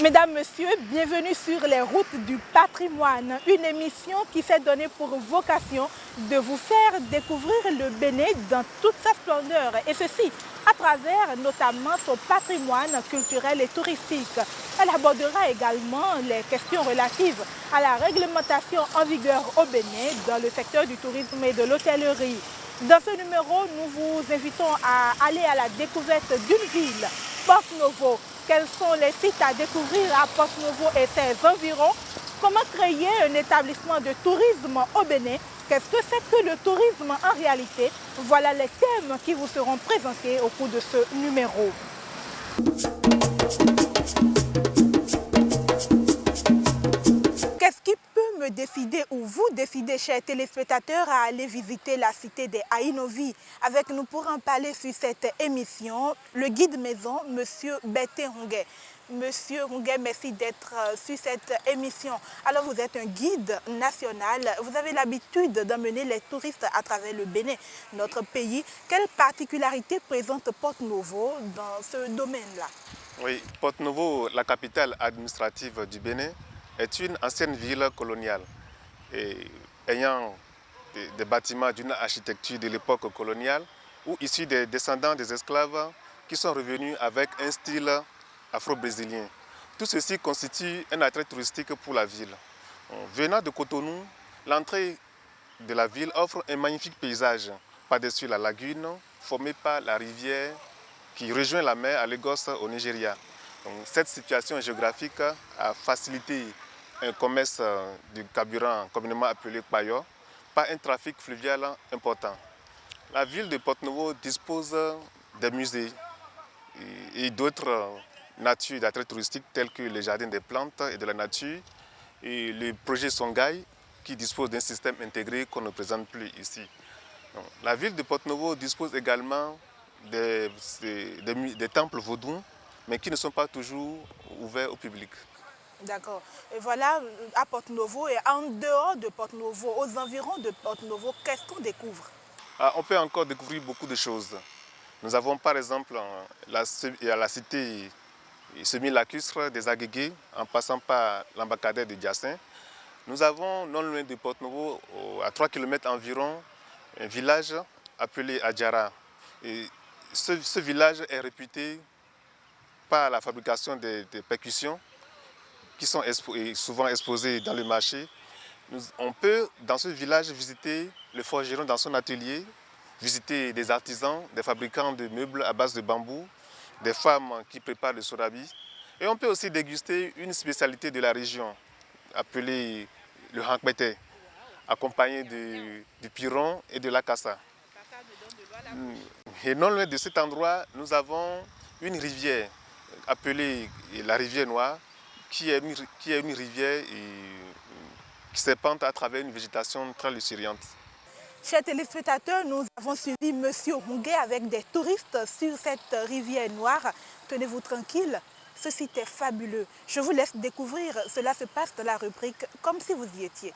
Mesdames, Messieurs, bienvenue sur les routes du patrimoine, une émission qui s'est donnée pour vocation de vous faire découvrir le Bénin dans toute sa splendeur, et ceci à travers notamment son patrimoine culturel et touristique. Elle abordera également les questions relatives à la réglementation en vigueur au Bénin dans le secteur du tourisme et de l'hôtellerie. Dans ce numéro, nous vous invitons à aller à la découverte d'une ville, Porto-Novo. Quels sont les sites à découvrir à Porto-Novo et ses environs? Comment créer un établissement de tourisme au Bénin? Qu'est-ce que c'est que le tourisme en réalité? Voilà les thèmes qui vous seront présentés au cours de ce numéro. Qu'est-ce qui peut me décider ou vous décider, chers téléspectateurs, à aller visiter la cité des Aïnovi? Avec nous pour en parler sur cette émission, le guide maison, M. Bété Ronguet. Monsieur Ronguet, merci d'être sur cette émission. Alors, vous êtes un guide national. Vous avez l'habitude d'emmener les touristes à travers le Bénin, notre pays. Quelle particularité présente Porto-Novo dans ce domaine-là? Oui, Porto-Novo, la capitale administrative du Bénin, est une ancienne ville coloniale et ayant des bâtiments d'une architecture de l'époque coloniale ou issus des descendants des esclaves qui sont revenus avec un style afro-brésilien. Tout ceci constitue un attrait touristique pour la ville. Venant de Cotonou, l'entrée de la ville offre un magnifique paysage par-dessus la lagune formée par la rivière qui rejoint la mer à Lagos au Nigeria. Donc, cette situation géographique a facilité un commerce du carburant communément appelé payo par un trafic fluvial important. La ville de Porto-Novo dispose des musées et d'autres natures d'attraits touristiques tels que les jardins des plantes et de la nature et le projet Songhai qui dispose d'un système intégré qu'on ne présente plus ici. Donc, la ville de Porto-Novo dispose également des temples vaudous, mais qui ne sont pas toujours ouverts au public. D'accord. Et voilà, à Porto-Novo et en dehors de Porto-Novo, aux environs de Porto-Novo, qu'est-ce qu'on découvre? On peut encore découvrir beaucoup de choses. Nous avons par exemple la cité semi-lacustre des Agégués, en passant par l'embarcadère de Diassin. Nous avons, non loin de Porto-Novo, à 3 km environ, un village appelé Adjara. Et ce village est réputé par la fabrication des percussions qui sont souvent exposées dans le marché. On peut, dans ce village, visiter le forgeron dans son atelier, visiter des artisans, des fabricants de meubles à base de bambou, des femmes qui préparent le sorabi. Et on peut aussi déguster une spécialité de la région, appelée le hankbete, accompagné du piron et de la kassa. Et non loin de cet endroit, nous avons une rivière appelée la rivière Noire, qui est une rivière qui serpente à travers une végétation très luxuriante. Chers téléspectateurs, nous avons suivi M. Ronguet avec des touristes sur cette rivière Noire. Tenez-vous tranquille, ce site est fabuleux. Je vous laisse découvrir, cela se passe dans la rubrique « Comme si vous y étiez ».